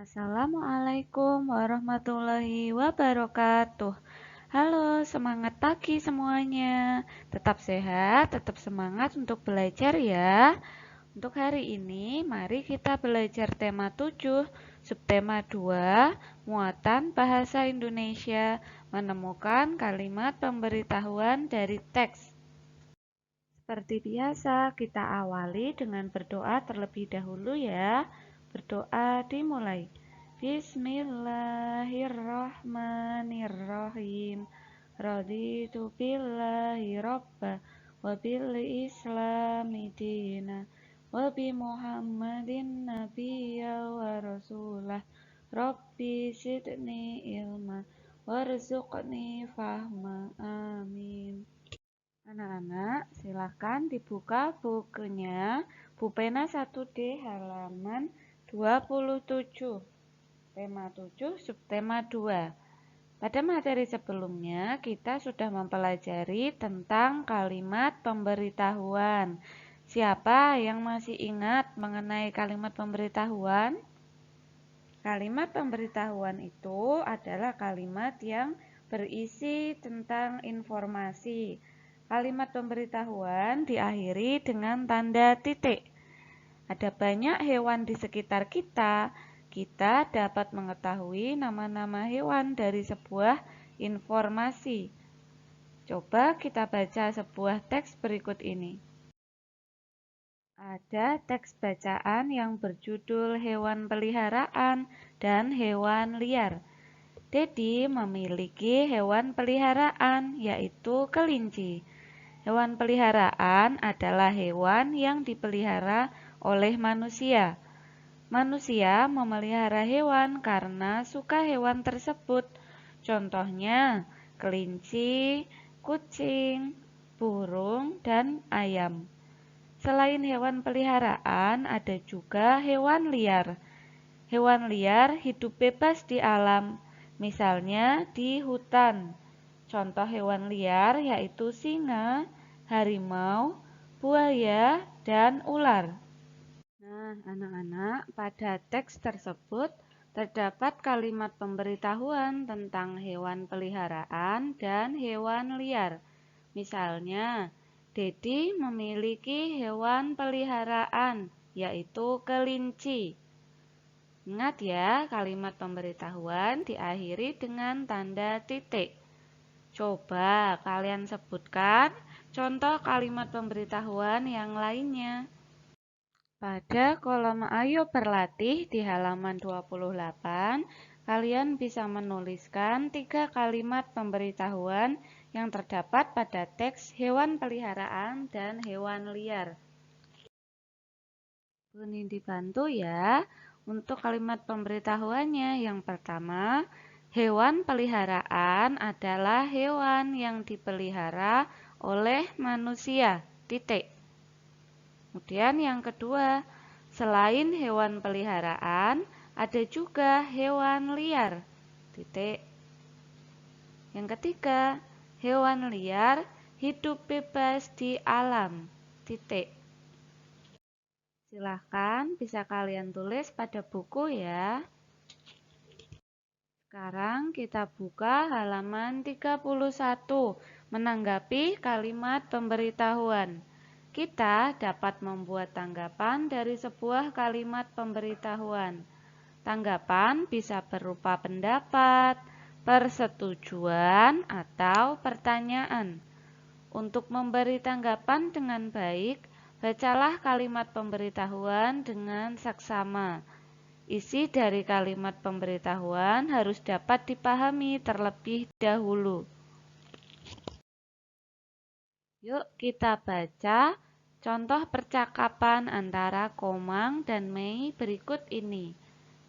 Assalamualaikum warahmatullahi wabarakatuh. Halo, semangat pagi semuanya. Tetap sehat, tetap semangat untuk belajar ya. Untuk hari ini, mari kita belajar tema 7, subtema 2, muatan bahasa Indonesia, menemukan kalimat pemberitahuan dari teks. Seperti biasa, kita awali dengan berdoa terlebih dahulu ya. Berdoa dimulai. Bismillahirrahmanirrahim. Raditu billahi robba wa bil islami dina wa bi Muhammadin nabiyya wa rasulah. Rabbi zidni ilma warzuqni fahma. Amin. Anak-anak, silakan dibuka bukunya, Bupena 1D halaman 27. Tema 7, subtema 2. Pada materi sebelumnya, kita sudah mempelajari tentang kalimat pemberitahuan. Siapa yang masih ingat mengenai kalimat pemberitahuan? Kalimat pemberitahuan itu adalah kalimat yang berisi tentang informasi. Kalimat pemberitahuan diakhiri dengan tanda titik. Ada banyak hewan di sekitar kita. Kita dapat mengetahui nama-nama hewan dari sebuah informasi. Coba kita baca sebuah teks berikut ini. Ada teks bacaan yang berjudul hewan peliharaan dan hewan liar. Dedi memiliki hewan peliharaan, yaitu kelinci. Hewan peliharaan adalah hewan yang dipelihara oleh manusia. Manusia memelihara hewan karena suka hewan tersebut. Contohnya, kelinci, kucing, burung, dan ayam. Selain hewan peliharaan, ada juga hewan liar. Hewan liar hidup bebas di alam, misalnya di hutan. Contoh hewan liar yaitu singa, harimau, buaya, dan ular. Nah, anak-anak, pada teks tersebut terdapat kalimat pemberitahuan tentang hewan peliharaan dan hewan liar. Misalnya, Dedi memiliki hewan peliharaan, yaitu kelinci. Ingat ya, kalimat pemberitahuan diakhiri dengan tanda titik. Coba kalian sebutkan contoh kalimat pemberitahuan yang lainnya. Pada kolom Ayo Berlatih di halaman 28, kalian bisa menuliskan 3 kalimat pemberitahuan yang terdapat pada teks hewan peliharaan dan hewan liar. Ini dibantu ya. Untuk kalimat pemberitahuannya, yang pertama, hewan peliharaan adalah hewan yang dipelihara oleh manusia. Titik. Kemudian yang kedua, selain hewan peliharaan, ada juga hewan liar. Titik. Yang ketiga, hewan liar hidup bebas di alam. Titik. Silahkan bisa kalian tulis pada buku ya. Sekarang kita buka halaman 31, menanggapi kalimat pemberitahuan. Kita dapat membuat tanggapan dari sebuah kalimat pemberitahuan. Tanggapan bisa berupa pendapat, persetujuan, atau pertanyaan. Untuk memberi tanggapan dengan baik, bacalah kalimat pemberitahuan dengan saksama. Isi dari kalimat pemberitahuan harus dapat dipahami terlebih dahulu. Yuk kita baca contoh percakapan antara Komang dan Mei berikut ini.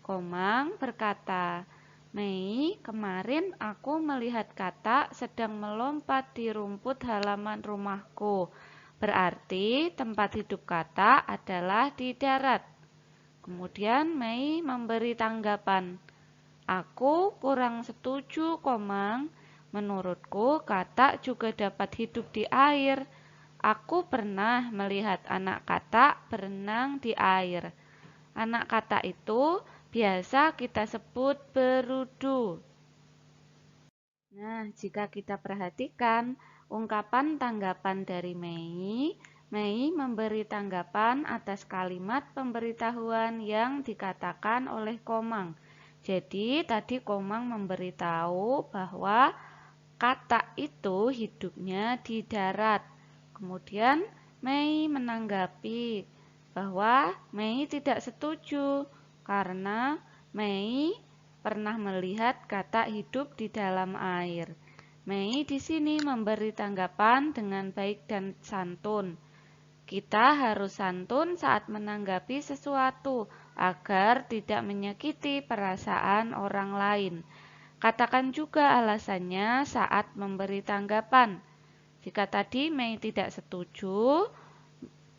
Komang berkata, "Mei, kemarin aku melihat katak sedang melompat di rumput halaman rumahku. Berarti tempat hidup katak adalah di darat." Kemudian Mei memberi tanggapan, "Aku kurang setuju, Komang. Menurutku katak juga dapat hidup di air. Aku pernah melihat anak katak berenang di air. Anak katak itu biasa kita sebut berudu. Nah, jika kita perhatikan ungkapan tanggapan dari Mei memberi tanggapan atas kalimat pemberitahuan yang dikatakan oleh Komang. Jadi, tadi Komang memberitahu bahwa kata itu hidupnya di darat. Kemudian Mei menanggapi bahwa Mei tidak setuju karena Mei pernah melihat kata hidup di dalam air. Mei di sini memberi tanggapan dengan baik dan santun. Kita harus santun saat menanggapi sesuatu agar tidak menyakiti perasaan orang lain. Katakan juga alasannya saat memberi tanggapan. Jika tadi Mei tidak setuju,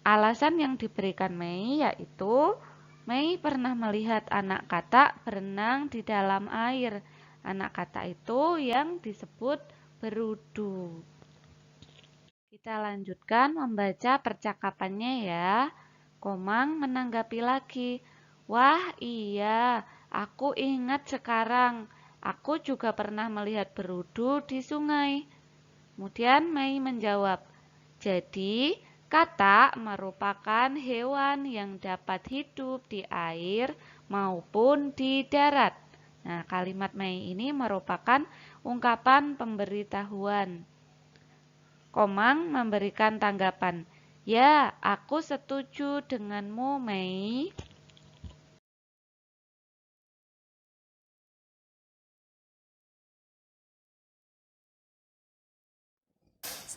alasan yang diberikan Mei yaitu Mei pernah melihat anak katak berenang di dalam air. Anak katak itu yang disebut berudu. Kita lanjutkan membaca percakapannya ya. Komang menanggapi lagi. Wah iya, aku ingat sekarang. Aku juga pernah melihat berudu di sungai. Kemudian Mei menjawab, jadi katak merupakan hewan yang dapat hidup di air maupun di darat. Nah, kalimat Mei ini merupakan ungkapan pemberitahuan. Komang memberikan tanggapan, ya, aku setuju denganmu, Mei.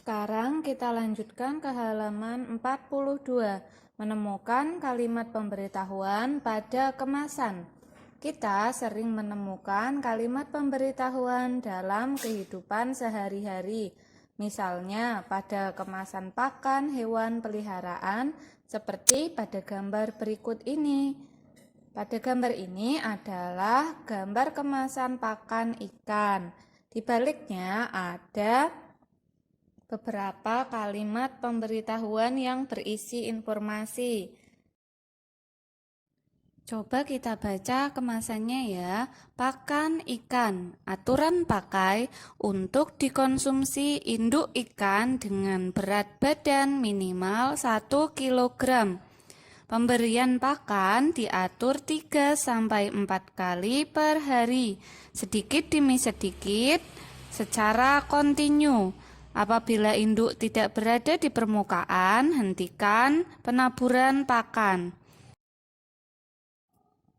Sekarang kita lanjutkan ke halaman 42, menemukan kalimat pemberitahuan pada kemasan. Kita sering menemukan kalimat pemberitahuan dalam kehidupan sehari-hari. Misalnya pada kemasan pakan hewan peliharaan seperti pada gambar berikut ini. Pada gambar ini adalah gambar kemasan pakan ikan. Di baliknya ada beberapa kalimat pemberitahuan yang berisi informasi. Coba kita baca kemasannya ya. Pakan ikan. Aturan pakai untuk dikonsumsi induk ikan dengan berat badan minimal 1 kg. Pemberian pakan diatur 3-4 kali per hari, sedikit demi sedikit secara kontinu. Apabila induk tidak berada di permukaan, hentikan penaburan pakan.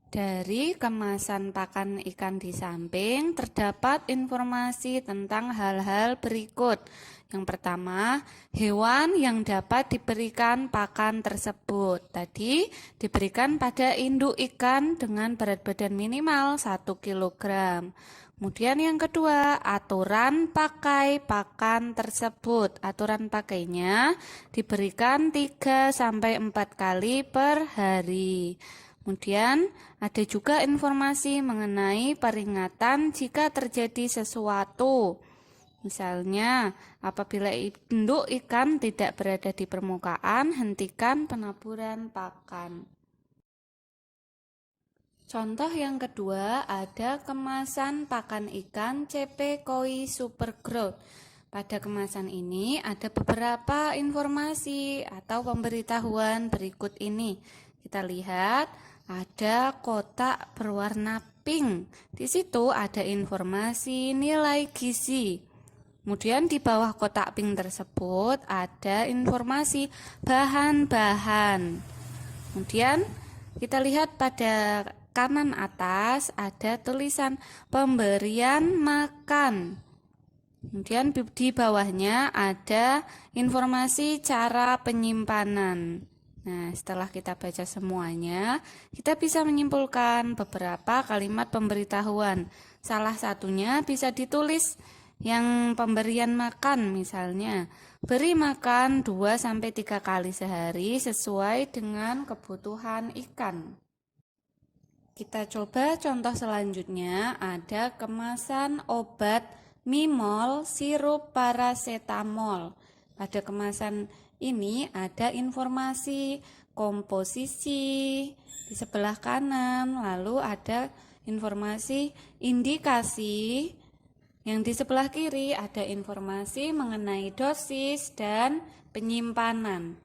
Dari kemasan pakan ikan di samping terdapat informasi tentang hal-hal berikut. Yang pertama, hewan yang dapat diberikan pakan tersebut. Tadi diberikan pada induk ikan dengan berat badan minimal 1 kg. Kemudian yang kedua, aturan pakai pakan tersebut. Aturan pakainya diberikan 3-4 kali per hari. Kemudian ada juga informasi mengenai peringatan jika terjadi sesuatu. Misalnya, apabila induk ikan tidak berada di permukaan, hentikan penaburan pakan. Contoh yang kedua, ada kemasan pakan ikan CP Koi Super Growth. Pada kemasan ini ada beberapa informasi atau pemberitahuan berikut ini. Kita lihat ada kotak berwarna pink. Di situ ada informasi nilai gizi. Kemudian di bawah kotak pink tersebut ada informasi bahan-bahan. Kemudian kita lihat pada kanan atas ada tulisan pemberian makan. Kemudian di bawahnya ada informasi cara penyimpanan. Nah, setelah kita baca semuanya, kita bisa menyimpulkan beberapa kalimat pemberitahuan. Salah satunya bisa ditulis yang pemberian makan, misalnya beri makan 2-3 kali sehari sesuai dengan kebutuhan ikan. Kita coba contoh selanjutnya, ada kemasan obat Mimol sirup parasetamol. Pada kemasan ini ada informasi komposisi di sebelah kanan, lalu ada informasi indikasi. Yang di sebelah kiri ada informasi mengenai dosis dan penyimpanan.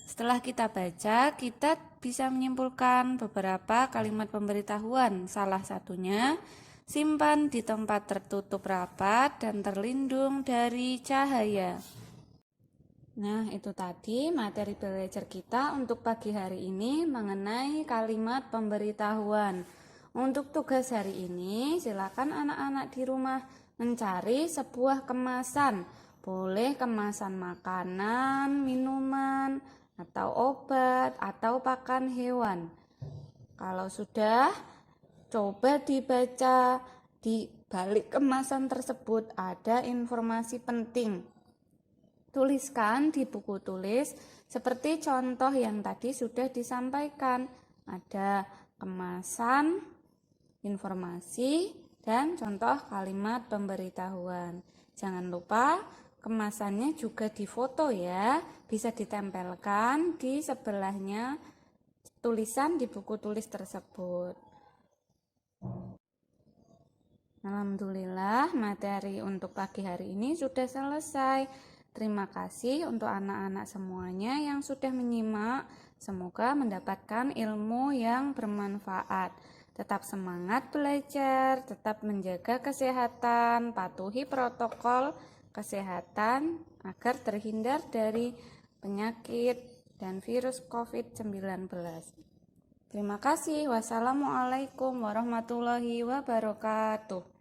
Setelah kita baca, kita bisa menyimpulkan beberapa kalimat pemberitahuan. Salah satunya, simpan di tempat tertutup rapat dan terlindung dari cahaya. Nah, itu tadi materi belajar kita untuk pagi hari ini mengenai kalimat pemberitahuan. Untuk tugas hari ini, silakan anak-anak di rumah mencari sebuah kemasan. Boleh kemasan makanan, minuman, atau obat, atau pakan hewan. Kalau sudah, coba dibaca di balik kemasan tersebut ada informasi penting. Tuliskan di buku tulis seperti contoh yang tadi sudah disampaikan. Ada kemasan, informasi, dan contoh kalimat pemberitahuan. Jangan lupa kemasannya juga difoto ya, bisa ditempelkan di sebelahnya tulisan di buku tulis tersebut. Alhamdulillah, materi untuk pagi hari ini sudah selesai. Terima kasih untuk anak-anak semuanya yang sudah menyimak. Semoga mendapatkan ilmu yang bermanfaat. Tetap semangat belajar, tetap menjaga kesehatan, patuhi protokol kesehatan agar terhindar dari penyakit dan virus COVID-19. Terima kasih. Wassalamualaikum warahmatullahi wabarakatuh.